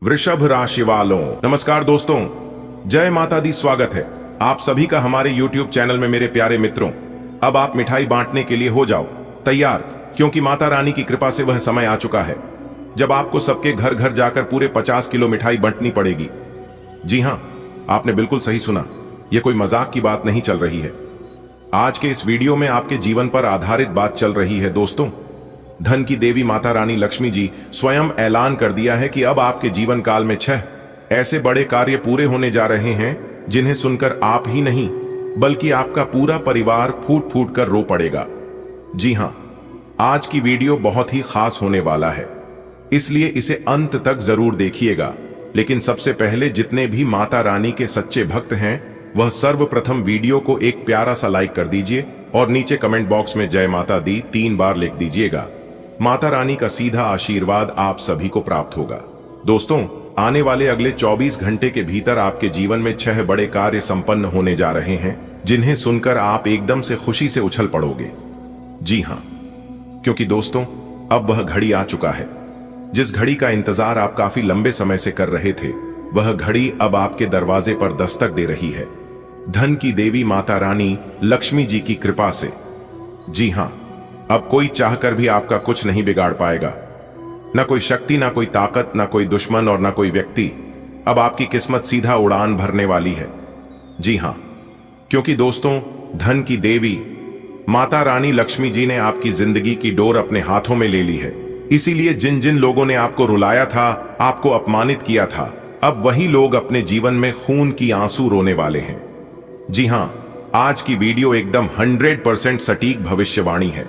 वृषभ राशि वालों, नमस्कार दोस्तों, जय माता दी। स्वागत है आप सभी का हमारे YouTube चैनल में। मेरे प्यारे मित्रों, अब आप मिठाई बांटने के लिए हो जाओ तैयार, क्योंकि माता रानी की कृपा से वह समय आ चुका है जब आपको सबके घर घर जाकर पूरे 50 किलो मिठाई बांटनी पड़ेगी। जी हां, आपने बिल्कुल सही सुना, यह कोई मजाक की बात नहीं चल रही है। आज के इस वीडियो में आपके जीवन पर आधारित बात चल रही है दोस्तों। धन की देवी माता रानी लक्ष्मी जी स्वयं ऐलान कर दिया है कि अब आपके जीवन काल में 6 ऐसे बड़े कार्य पूरे होने जा रहे हैं जिन्हें सुनकर आप ही नहीं बल्कि आपका पूरा परिवार फूट फूट कर रो पड़ेगा। जी हां, आज की वीडियो बहुत ही खास होने वाला है, इसलिए इसे अंत तक जरूर देखिएगा। लेकिन सबसे पहले जितने भी माता रानी के सच्चे भक्त हैं वह सर्वप्रथम वीडियो को एक प्यारा सा लाइक कर दीजिए और नीचे कमेंट बॉक्स में जय माता दी 3 बार लिख दीजिएगा। माता रानी का सीधा आशीर्वाद आप सभी को प्राप्त होगा। दोस्तों, आने वाले अगले 24 घंटे के भीतर आपके जीवन में 6 बड़े कार्य संपन्न होने जा रहे हैं जिन्हें सुनकर आप एकदम से खुशी से उछल पड़ोगे। जी हां, क्योंकि दोस्तों अब वह घड़ी आ चुका है जिस घड़ी का इंतजार आप काफी लंबे समय से कर रहे थे। वह घड़ी अब आपके दरवाजे पर दस्तक दे रही है, धन की देवी माता रानी लक्ष्मी जी की कृपा से। जी हां, अब कोई चाहकर भी आपका कुछ नहीं बिगाड़ पाएगा। ना कोई शक्ति, ना कोई ताकत, ना कोई दुश्मन और ना कोई व्यक्ति। अब आपकी किस्मत सीधा उड़ान भरने वाली है। जी हां, क्योंकि दोस्तों धन की देवी माता रानी लक्ष्मी जी ने आपकी जिंदगी की डोर अपने हाथों में ले ली है। इसीलिए जिन जिन लोगों ने आपको रुलाया था, आपको अपमानित किया था, अब वही लोग अपने जीवन में खून की आंसू रोने वाले हैं। जी हां, आज की वीडियो एकदम 100% सटीक भविष्यवाणी है।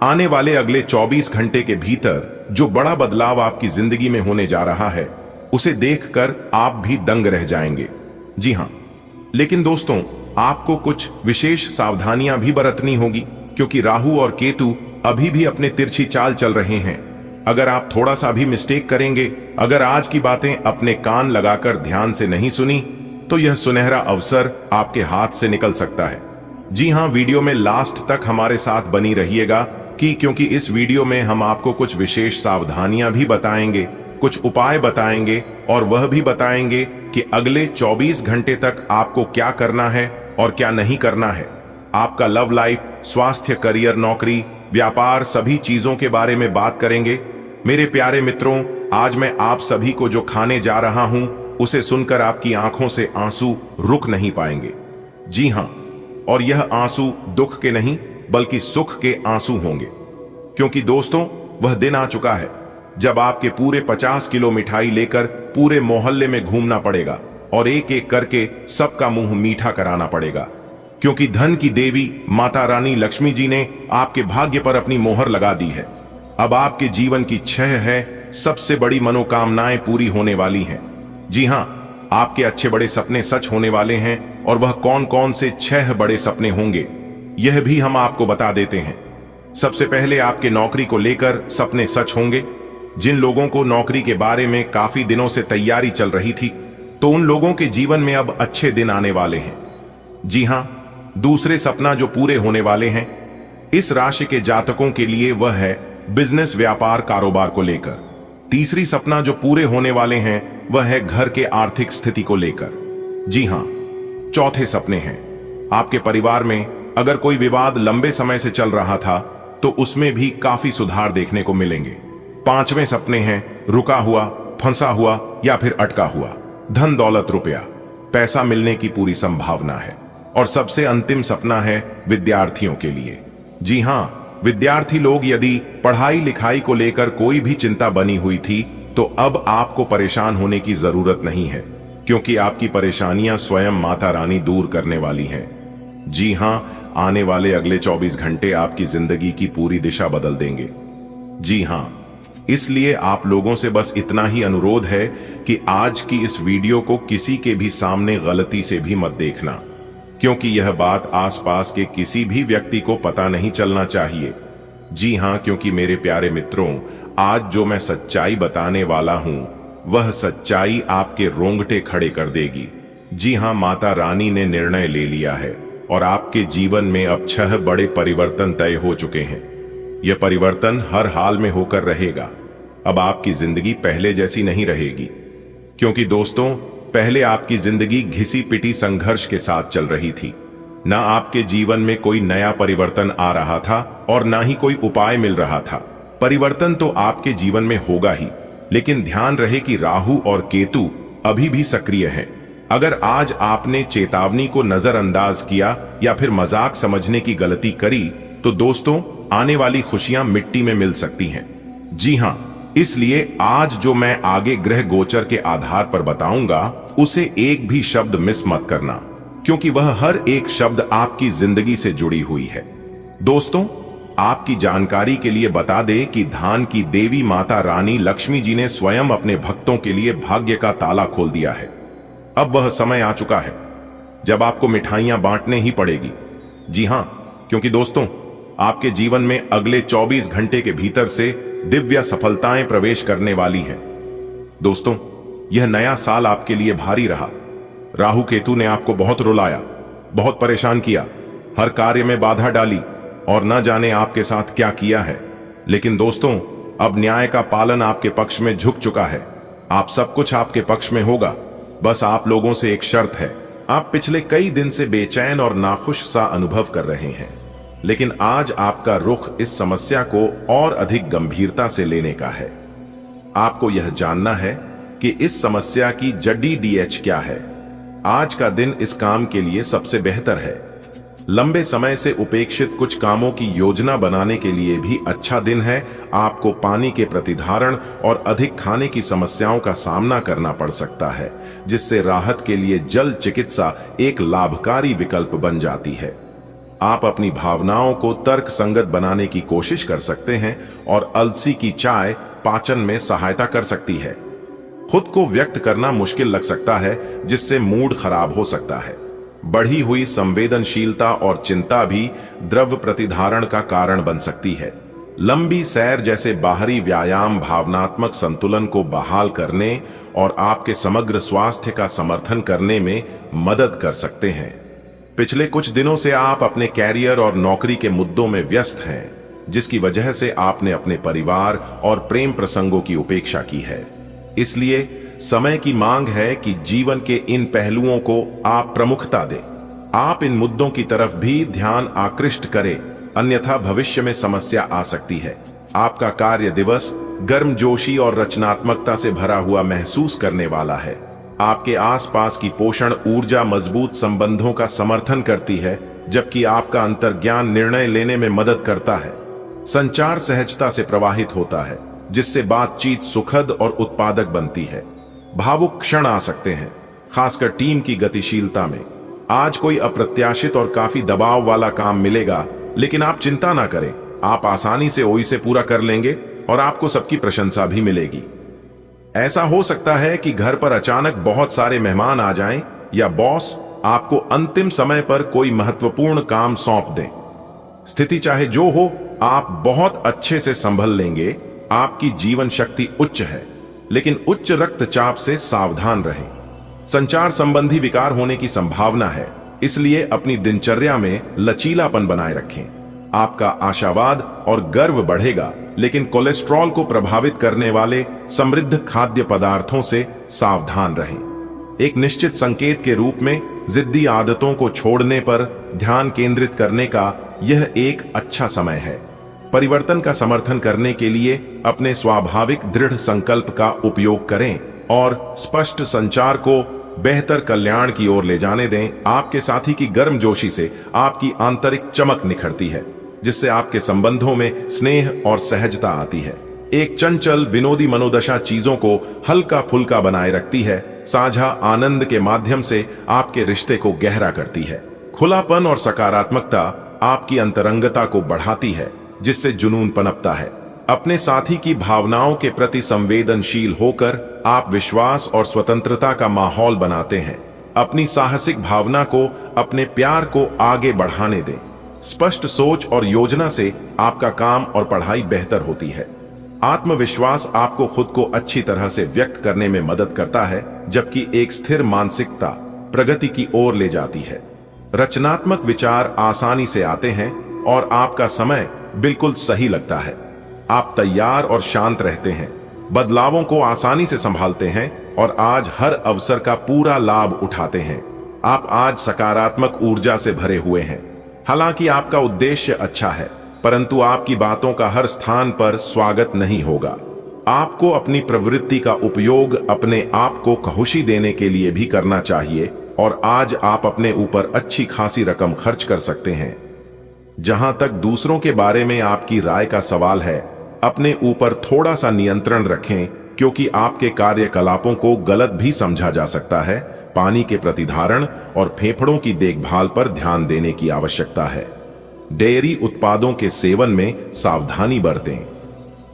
आने वाले अगले 24 घंटे के भीतर जो बड़ा बदलाव आपकी जिंदगी में होने जा रहा है उसे देखकर आप भी दंग रह जाएंगे। जी हां, लेकिन दोस्तों आपको कुछ विशेष सावधानियां भी बरतनी होगी, क्योंकि राहु और केतु अभी भी अपने तिरछी चाल चल रहे हैं। अगर आप थोड़ा सा भी मिस्टेक करेंगे, अगर आज की बातें अपने कान लगाकर ध्यान से नहीं सुनी, तो यह सुनहरा अवसर आपके हाथ से निकल सकता है। जी हां, वीडियो में लास्ट तक हमारे साथ बनी रहिएगा क्योंकि इस वीडियो में हम आपको कुछ विशेष सावधानियां भी बताएंगे, कुछ उपाय बताएंगे और वह भी बताएंगे कि अगले 24 घंटे तक आपको क्या करना है और क्या नहीं करना है। आपका लव लाइफ, स्वास्थ्य, करियर, नौकरी, व्यापार, सभी चीजों के बारे में बात करेंगे। मेरे प्यारे मित्रों, आज मैं आप सभी को जो खाने जा रहा हूं उसे सुनकर आपकी आंखों से आंसू रुक नहीं पाएंगे। जी हां, और यह आंसू दुख के नहीं बल्कि सुख के आंसू होंगे, क्योंकि दोस्तों वह दिन आ चुका है जब आपके पूरे 50 किलो मिठाई लेकर पूरे मोहल्ले में घूमना पड़ेगा और एक एक करके सबका मुंह मीठा कराना पड़ेगा, क्योंकि धन की देवी माता रानी लक्ष्मी जी ने आपके भाग्य पर अपनी मोहर लगा दी है। अब आपके जीवन की 6 है सबसे बड़ी मनोकामनाएं पूरी होने वाली हैं। जी हां, आपके अच्छे बड़े सपने सच होने वाले हैं, और वह कौन कौन से 6 बड़े सपने होंगे यह भी हम आपको बता देते हैं। सबसे पहले आपके नौकरी को लेकर सपने सच होंगे। जिन लोगों को नौकरी के बारे में काफी दिनों से तैयारी चल रही थी, तो उन लोगों के जीवन में अब अच्छे दिन आने वाले हैं। जी हां, दूसरे सपना जो पूरे होने वाले हैं इस राशि के जातकों के लिए वह है बिजनेस, व्यापार, कारोबार को लेकर। तीसरी सपना जो पूरे होने वाले हैं वह है घर के आर्थिक स्थिति को लेकर। जी हां, चौथे सपने हैं आपके परिवार में अगर कोई विवाद लंबे समय से चल रहा था तो उसमें भी काफी सुधार देखने को मिलेंगे। 5वें सपने हैं रुका हुआ, फंसा हुआ या फिर अटका हुआ धन, दौलत, रुपया, पैसा मिलने की पूरी संभावना है। और सबसे अंतिम सपना है विद्यार्थियों के लिए। जी हां, विद्यार्थी लोग यदि पढ़ाई लिखाई को लेकर कोई भी चिंता बनी हुई थी तो अब आपको परेशान होने की जरूरत नहीं है, क्योंकि आपकी परेशानियां स्वयं माता रानी दूर करने वाली हैं। जी हां, आने वाले अगले 24 घंटे आपकी जिंदगी की पूरी दिशा बदल देंगे। जी हां, इसलिए आप लोगों से बस इतना ही अनुरोध है कि आज की इस वीडियो को किसी के भी सामने गलती से भी मत देखना, क्योंकि यह बात आसपास के किसी भी व्यक्ति को पता नहीं चलना चाहिए। जी हां, क्योंकि मेरे प्यारे मित्रों, आज जो मैं सच्चाई बताने वाला हूं वह सच्चाई आपके रोंगटे खड़े कर देगी। जी हां, माता रानी ने निर्णय ले लिया है और आपके जीवन में अब 6 बड़े परिवर्तन तय हो चुके हैं। यह परिवर्तन हर हाल में होकर रहेगा। अब आपकी जिंदगी पहले जैसी नहीं रहेगी। क्योंकि दोस्तों, पहले आपकी जिंदगी घिसी पिटी संघर्ष के साथ चल रही थी। ना आपके जीवन में कोई नया परिवर्तन आ रहा था और ना ही कोई उपाय मिल रहा था। परिवर्तन तो आपके जीवन में होगा ही, लेकिन ध्यान रहे कि राहु और केतु अभी भी सक्रिय हैं। अगर आज आपने चेतावनी को नजरअंदाज किया या फिर मजाक समझने की गलती करी, तो दोस्तों, आने वाली खुशियां मिट्टी में मिल सकती हैं। जी हां, इसलिए आज जो मैं आगे ग्रह गोचर के आधार पर बताऊंगा, उसे एक भी शब्द मिस मत करना, क्योंकि वह हर एक शब्द आपकी जिंदगी से जुड़ी हुई है। दोस्तों, आपकी जानकारी के लिए बता दें कि धान की देवी माता रानी लक्ष्मी जी ने स्वयं अपने भक्तों के लिए भाग्य का ताला खोल दिया है। अब वह समय आ चुका है जब आपको मिठाइयां बांटने ही पड़ेगी। जी हां, क्योंकि दोस्तों, आपके जीवन में अगले 24 घंटे के भीतर से दिव्य सफलताएं प्रवेश करने वाली हैं। दोस्तों, यह नया साल आपके लिए भारी रहा। राहु केतु ने आपको बहुत रुलाया, बहुत परेशान किया, हर कार्य में बाधा डाली और न जाने आपके साथ क्या किया है। लेकिन दोस्तों, अब न्याय का पालन आपके पक्ष में झुक चुका है। आप सब कुछ आपके पक्ष में होगा। बस आप लोगों से एक शर्त है। आप पिछले कई दिन से बेचैन और नाखुश सा अनुभव कर रहे हैं, लेकिन आज आपका रुख इस समस्या को और अधिक गंभीरता से लेने का है। आपको यह जानना है कि इस समस्या की जड़ी डीएच क्या है। आज का दिन इस काम के लिए सबसे बेहतर है। लंबे समय से उपेक्षित कुछ कामों की योजना बनाने के लिए भी अच्छा दिन है। आपको पानी के प्रतिधारण और अधिक खाने की समस्याओं का सामना करना पड़ सकता है, जिससे राहत के लिए जल चिकित्सा एक लाभकारी विकल्प बन जाती है। आप अपनी भावनाओं को तर्क संगत बनाने की कोशिश कर सकते हैं और अलसी की चाय पाचन में सहायता कर सकती है। खुद को व्यक्त करना मुश्किल लग सकता है, जिससे मूड खराब हो सकता है। बढ़ी हुई संवेदनशीलता और चिंता भी द्रव्य प्रतिधारण का कारण बन सकती है। लंबी सैर जैसे बाहरी व्यायाम भावनात्मक संतुलन को बहाल करने और आपके समग्र स्वास्थ्य का समर्थन करने में मदद कर सकते हैं। पिछले कुछ दिनों से आप अपने कैरियर और नौकरी के मुद्दों में व्यस्त हैं, जिसकी वजह से आपने अपने परिवार और प्रेम प्रसंगों की उपेक्षा की है। इसलिए समय की मांग है कि जीवन के इन पहलुओं को आप प्रमुखता दें। आप इन मुद्दों की तरफ भी ध्यान आकृष्ट करें, अन्यथा भविष्य में समस्या आ सकती है। आपका कार्य दिवस गर्मजोशी और रचनात्मकता से भरा हुआ महसूस करने वाला है। आपके आसपास की पोषण ऊर्जा मजबूत संबंधों का समर्थन करती है, जबकि आपका अंतर्ज्ञान निर्णय लेने में मदद करता है। संचार सहजता से प्रवाहित होता है, जिससे बातचीत सुखद और उत्पादक बनती है। भावुक क्षण आ सकते हैं, खासकर टीम की गतिशीलता में। आज कोई अप्रत्याशित और काफी दबाव वाला काम मिलेगा, लेकिन आप चिंता ना करें, आप आसानी से इसे पूरा कर लेंगे और आपको सबकी प्रशंसा भी मिलेगी। ऐसा हो सकता है कि घर पर अचानक बहुत सारे मेहमान आ जाएं या बॉस आपको अंतिम समय पर कोई महत्वपूर्ण काम सौंप दें। स्थिति चाहे जो हो, आप बहुत अच्छे से संभल लेंगे। आपकी जीवन शक्ति उच्च है, लेकिन उच्च रक्तचाप से सावधान रहें। संचार संबंधी विकार होने की संभावना है, इसलिए अपनी दिनचर्या में लचीलापन बनाए रखें। आपका आशावाद और गर्व बढ़ेगा, लेकिन कोलेस्ट्रॉल को प्रभावित करने वाले समृद्ध खाद्य पदार्थों से सावधान रहें। एक निश्चित संकेत के रूप में जिद्दी आदतों को छोड़ने पर ध्यान केंद्रित करने का यह एक अच्छा समय है। परिवर्तन का समर्थन करने के लिए अपने स्वाभाविक दृढ़ संकल्प का उपयोग करें और स्पष्ट संचार को बेहतर कल्याण की ओर ले जाने दें। आपके साथी की गर्मजोशी से आपकी आंतरिक चमक निखरती है, जिससे आपके संबंधों में स्नेह और सहजता आती है। एक चंचल विनोदी मनोदशा चीजों को हल्का फुल्का बनाए रखती है, साझा आनंद के माध्यम से आपके रिश्ते को गहरा करती है। खुलापन और सकारात्मकता आपकी अंतरंगता को बढ़ाती है, जिससे जुनून पनपता है। अपने साथी की भावनाओं के प्रति संवेदनशील होकर आप विश्वास और स्वतंत्रता का माहौल बनाते हैं। अपनी साहसिक भावना को, अपने प्यार को आगे बढ़ाने दें। स्पष्ट सोच और योजना से आपका काम और पढ़ाई बेहतर होती है। आत्मविश्वास आपको खुद को अच्छी तरह से व्यक्त करने में मदद करता है, जबकि एक स्थिर मानसिकता प्रगति की ओर ले जाती है। रचनात्मक विचार आसानी से आते हैं और आपका समय बिल्कुल सही लगता है। आप तैयार और शांत रहते हैं, बदलावों को आसानी से संभालते हैं और आज हर अवसर का पूरा लाभ उठाते हैं। आप आज सकारात्मक ऊर्जा से भरे हुए हैं। हालांकि आपका उद्देश्य अच्छा है, परंतु आपकी बातों का हर स्थान पर स्वागत नहीं होगा। आपको अपनी प्रवृत्ति का उपयोग अपने आप को खुशी देने के लिए भी करना चाहिए और आज आप अपने ऊपर अच्छी खासी रकम खर्च कर सकते हैं। जहां तक दूसरों के बारे में आपकी राय का सवाल है, अपने ऊपर थोड़ा सा नियंत्रण रखें, क्योंकि आपके कार्यकलापों को गलत भी समझा जा सकता है। पानी के प्रतिधारण और फेफड़ों की देखभाल पर ध्यान देने की आवश्यकता है। डेयरी उत्पादों के सेवन में सावधानी बरतें।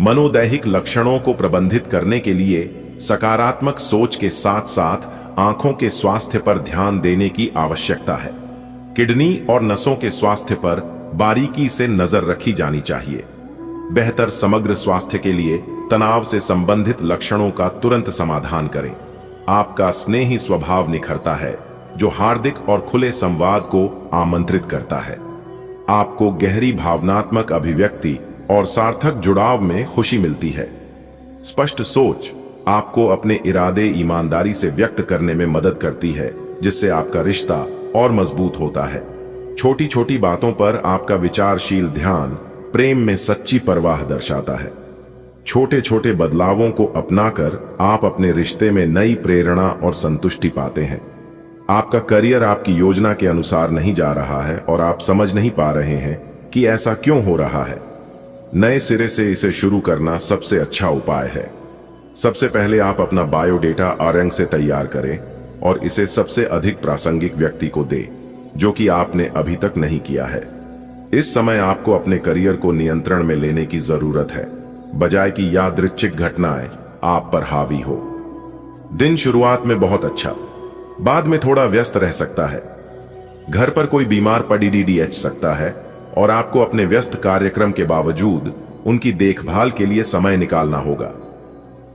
मनोदैहिक लक्षणों को प्रबंधित करने के लिए सकारात्मक सोच के साथ साथ आंखों के स्वास्थ्य पर ध्यान देने की आवश्यकता है। किडनी और नसों के स्वास्थ्य पर बारीकी से नजर रखी जानी चाहिए। बेहतर समग्र स्वास्थ्य के लिए तनाव से संबंधित लक्षणों का तुरंत समाधान करें। आपका स्नेही स्वभाव निखरता है, जो हार्दिक और खुले संवाद को आमंत्रित करता है। आपको गहरी भावनात्मक अभिव्यक्ति और सार्थक जुड़ाव में खुशी मिलती है। स्पष्ट सोच आपको अपने इरादे ईमानदारी से व्यक्त करने में मदद करती है, जिससे आपका रिश्ता और मजबूत होता है। छोटी छोटी बातों पर आपका विचारशील ध्यान प्रेम में सच्ची परवाह दर्शाता है। छोटे छोटे बदलावों को अपनाकर आप अपने रिश्ते में नई प्रेरणा और संतुष्टि पाते हैं। आपका करियर आपकी योजना के अनुसार नहीं जा रहा है और आप समझ नहीं पा रहे हैं कि ऐसा क्यों हो रहा है। नए सिरे से इसे शुरू करना सबसे अच्छा उपाय है। सबसे पहले आप अपना बायोडेटा आरंग से तैयार करें और इसे सबसे अधिक प्रासंगिक व्यक्ति को दें, जो कि आपने अभी तक नहीं किया है। इस समय आपको अपने करियर को नियंत्रण में लेने की जरूरत है, बजाय कि यादृच्छिक घटनाएं आप पर हावी हो। दिन शुरुआत में बहुत अच्छा, बाद में थोड़ा व्यस्त रह सकता है। घर पर कोई बीमार पड़ सकता है और आपको अपने व्यस्त कार्यक्रम के बावजूद उनकी देखभाल के लिए समय निकालना होगा।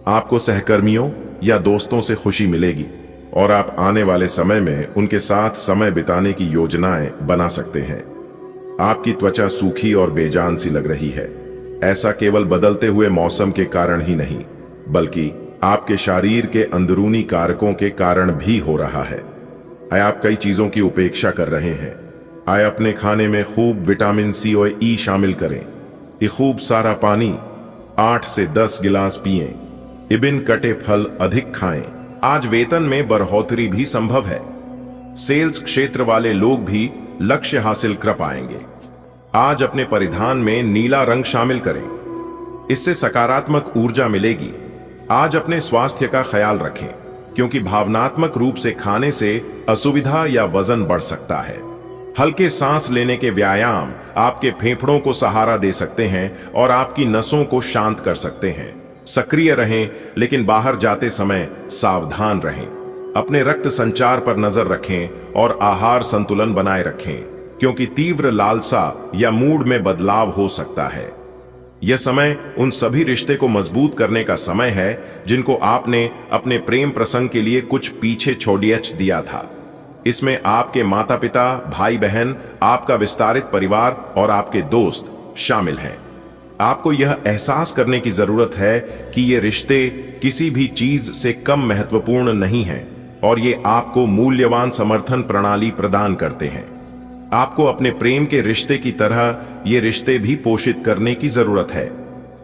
आपको सहकर्मियों या दोस्तों से खुशी मिलेगी और आप आने वाले समय में उनके साथ समय बिताने की योजनाएं बना सकते हैं। आपकी त्वचा सूखी और बेजान सी लग रही है। ऐसा केवल बदलते हुए मौसम के कारण ही नहीं, बल्कि आपके शरीर के अंदरूनी कारकों के कारण भी हो रहा है। आए आप कई चीजों की उपेक्षा कर रहे हैं। आए अपने खाने में खूब विटामिन सी और ई शामिल करें। ये खूब सारा पानी 8 से 10 गिलास पिएं। इबिन कटे फल अधिक खाएं। आज वेतन में बढ़ोतरी भी संभव है। सेल्स क्षेत्र वाले लोग भी लक्ष्य हासिल कर पाएंगे। आज अपने परिधान में नीला रंग शामिल करें, इससे सकारात्मक ऊर्जा मिलेगी। आज अपने स्वास्थ्य का ख्याल रखें, क्योंकि भावनात्मक रूप से खाने से असुविधा या वजन बढ़ सकता है। हल्के सांस लेने के व्यायाम आपके फेफड़ों को सहारा दे सकते हैं और आपकी नसों को शांत कर सकते हैं। सक्रिय रहें, लेकिन बाहर जाते समय सावधान रहें। अपने रक्त संचार पर नजर रखें और आहार संतुलन बनाए रखें, क्योंकि तीव्र लालसा या मूड में बदलाव हो सकता है। यह समय उन सभी रिश्ते को मजबूत करने का समय है जिनको आपने अपने प्रेम प्रसंग के लिए कुछ पीछे छोड़ दिया था। इसमें आपके माता पिता, भाई बहन, आपका विस्तारित परिवार और आपके दोस्त शामिल हैं। आपको यह एहसास करने की जरूरत है कि ये रिश्ते किसी भी चीज से कम महत्वपूर्ण नहीं हैं और ये आपको मूल्यवान समर्थन प्रणाली प्रदान करते हैं। आपको अपने प्रेम के रिश्ते की तरह ये रिश्ते भी पोषित करने की जरूरत है।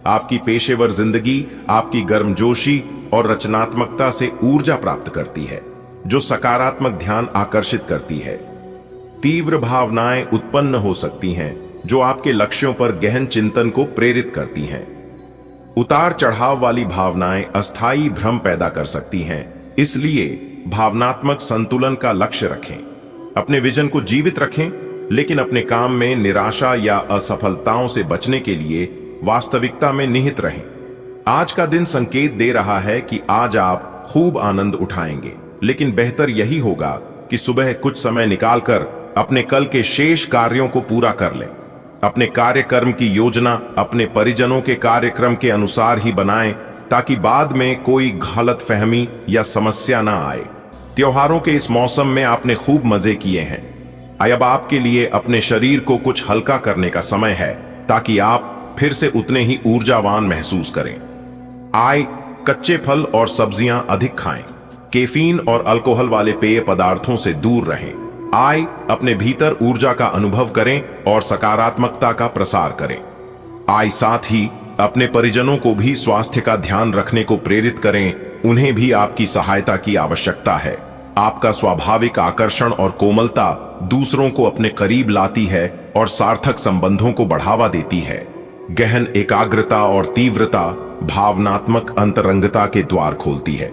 आपकी पेशेवर जिंदगी आपकी गर्मजोशी और रचनात्मकता से ऊर्जा प्राप्त करती है, जो सकारात्मक ध्यान आकर्षित करती है। तीव्र भावनाएं उत्पन्न हो सकती हैं, जो आपके लक्ष्यों पर गहन चिंतन को प्रेरित करती हैं। उतार चढ़ाव वाली भावनाएं अस्थायी भ्रम पैदा कर सकती हैं, इसलिए भावनात्मक संतुलन का लक्ष्य रखें। अपने विजन को जीवित रखें, लेकिन अपने काम में निराशा या असफलताओं से बचने के लिए वास्तविकता में निहित रहें। आज का दिन संकेत दे रहा है कि आज आप खूब आनंद उठाएंगे, लेकिन बेहतर यही होगा कि सुबह कुछ समय निकालकर अपने कल के शेष कार्यों को पूरा कर लें। अपने कार्यक्रम की योजना अपने परिजनों के कार्यक्रम के अनुसार ही बनाएं, ताकि बाद में कोई गलतफहमी या समस्या ना आए। त्योहारों के इस मौसम में आपने खूब मजे किए हैं। अब आपके लिए अपने शरीर को कुछ हल्का करने का समय है, ताकि आप फिर से उतने ही ऊर्जावान महसूस करें। कच्चे फल और सब्जियां अधिक खाएं। कैफीन और अल्कोहल वाले पेय पदार्थों से दूर रहें। आय, अपने भीतर ऊर्जा का अनुभव करें और सकारात्मकता का प्रसार करें। आय, साथ ही अपने परिजनों को भी स्वास्थ्य का ध्यान रखने को प्रेरित करें। उन्हें भी आपकी सहायता की आवश्यकता है। आपका स्वाभाविक आकर्षण और कोमलता दूसरों को अपने करीब लाती है और सार्थक संबंधों को बढ़ावा देती है। गहन एकाग्रता और तीव्रता भावनात्मक अंतरंगता के द्वार खोलती है।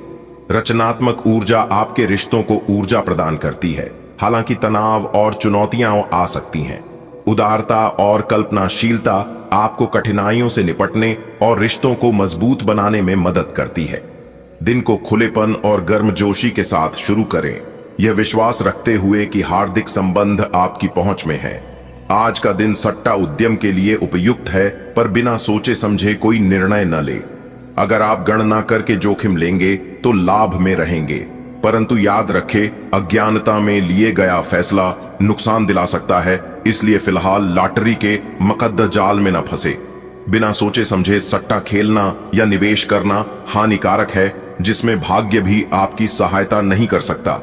रचनात्मक ऊर्जा आपके रिश्तों को ऊर्जा प्रदान करती है, हालांकि तनाव और चुनौतियां आ सकती हैं। उदारता और कल्पनाशीलता आपको कठिनाइयों से निपटने और रिश्तों को मजबूत बनाने में मदद करती है। दिन को खुलेपन और गर्मजोशी के साथ शुरू करें, यह विश्वास रखते हुए कि हार्दिक संबंध आपकी पहुंच में है। आज का दिन सट्टा उद्यम के लिए उपयुक्त है, पर बिना सोचे समझे कोई निर्णय न ले। अगर आप गणना करके जोखिम लेंगे तो लाभ में रहेंगे, परंतु याद रखें, अज्ञानता में लिए गया फैसला नुकसान दिला सकता है। इसलिए फिलहाल लॉटरी के मकद्दर जाल में न फंसे। बिना सोचे समझे सट्टा खेलना या निवेश करना हानिकारक है, जिसमें भाग्य भी आपकी सहायता नहीं कर सकता।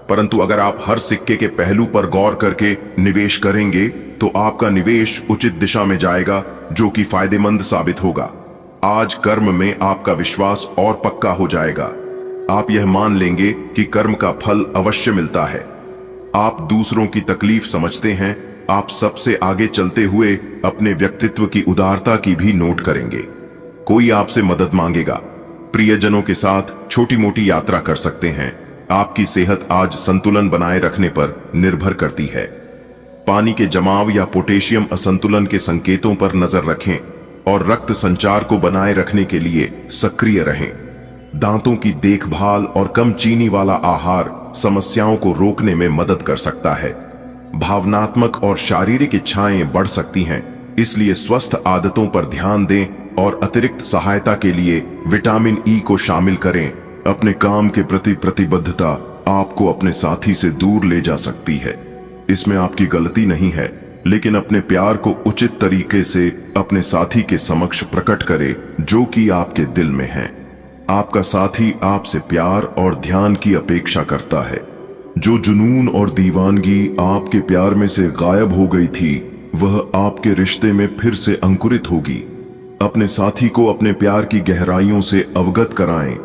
परंतु अगर आप हर सिक्के के पहलू पर गौर करके निवेश करेंगे तो आपका निवेश उचित दिशा में जाएगा, जो कि फायदेमंद साबित होगा। आज कर्म में आपका विश्वास और पक्का हो जाएगा। आप यह मान लेंगे कि कर्म का फल अवश्य मिलता है। आप दूसरों की तकलीफ समझते हैं। आप सबसे आगे चलते हुए अपने व्यक्तित्व की उदारता की भी नोट करेंगे। कोई आपसे मदद मांगेगा। प्रियजनों के साथ छोटी मोटी यात्रा कर सकते हैं। आपकी सेहत आज संतुलन बनाए रखने पर निर्भर करती है। पानी के जमाव या पोटेशियम असंतुलन के संकेतों पर नजर रखें और रक्त संचार को बनाए रखने के लिए सक्रिय रहें। दांतों की देखभाल और कम चीनी वाला आहार समस्याओं को रोकने में मदद कर सकता है। भावनात्मक और शारीरिक इच्छाएं बढ़ सकती हैं, इसलिए स्वस्थ आदतों पर ध्यान दें और अतिरिक्त सहायता के लिए विटामिन ई को शामिल करें। अपने काम के प्रति प्रतिबद्धता आपको अपने साथी से दूर ले जा सकती है। इसमें आपकी गलती नहीं है, लेकिन अपने प्यार को उचित तरीके से अपने साथी के समक्ष प्रकट करें, जो कि आपके दिल में है। आपका साथी आपसे प्यार और ध्यान की अपेक्षा करता है। जो जुनून और दीवानगी आपके प्यार में से गायब हो गई थी, वह आपके रिश्ते में फिर से अंकुरित होगी। अपने साथी को अपने प्यार की गहराइयों से अवगत कराएं।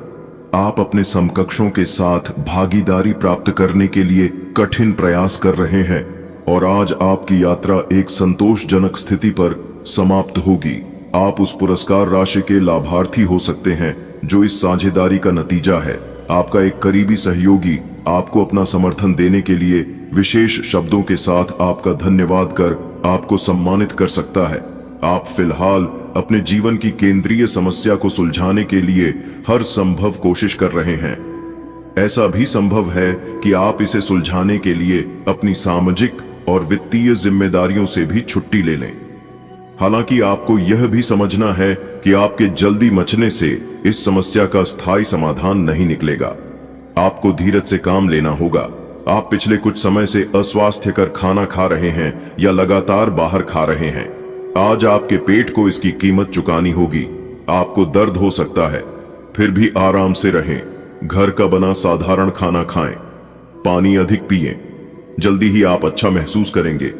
आप अपने समकक्षों के साथ भागीदारी प्राप्त करने के लिए कठिन प्रयास कर रहे हैं और आज आपकी यात्रा एक संतोषजनक स्थिति पर समाप्त होगी। आप उस पुरस्कार राशि के लाभार्थी हो सकते हैं जो इस साझेदारी का नतीजा है। आपका एक करीबी सहयोगी आपको अपना समर्थन देने के लिए विशेष शब्दों के साथ आपका धन्यवाद कर आपको सम्मानित कर सकता है। आप फिलहाल अपने जीवन की केंद्रीय समस्या को सुलझाने के लिए हर संभव कोशिश कर रहे हैं। ऐसा भी संभव है कि आप इसे सुलझाने के लिए अपनी सामाजिक और वित्तीय जिम्मेदारियों से भी छुट्टी ले लें। हालांकि आपको यह भी समझना है कि आपके जल्दी मचने से इस समस्या का स्थायी समाधान नहीं निकलेगा। आपको धीरज से काम लेना होगा। आप पिछले कुछ समय से अस्वास्थ्यकर खाना खा रहे हैं या लगातार बाहर खा रहे हैं। आज आपके पेट को इसकी कीमत चुकानी होगी। आपको दर्द हो सकता है, फिर भी आराम से रहें। घर का बना साधारण खाना खाएं, पानी अधिक पिएं। जल्दी ही आप अच्छा महसूस करेंगे।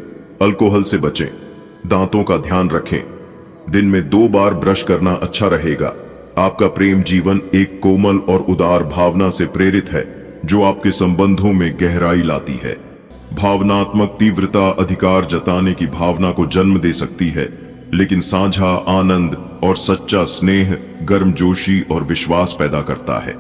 अल्कोहल से बचें, दांतों का ध्यान रखें। दिन में 2 बार ब्रश करना अच्छा रहेगा। आपका प्रेम जीवन एक कोमल और उदार भावना से प्रेरित है, जो आपके संबंधों में गहराई लाती है। भावनात्मक तीव्रता अधिकार जताने की भावना को जन्म दे सकती है, लेकिन साझा आनंद और सच्चा स्नेह गर्मजोशी और विश्वास पैदा करता है।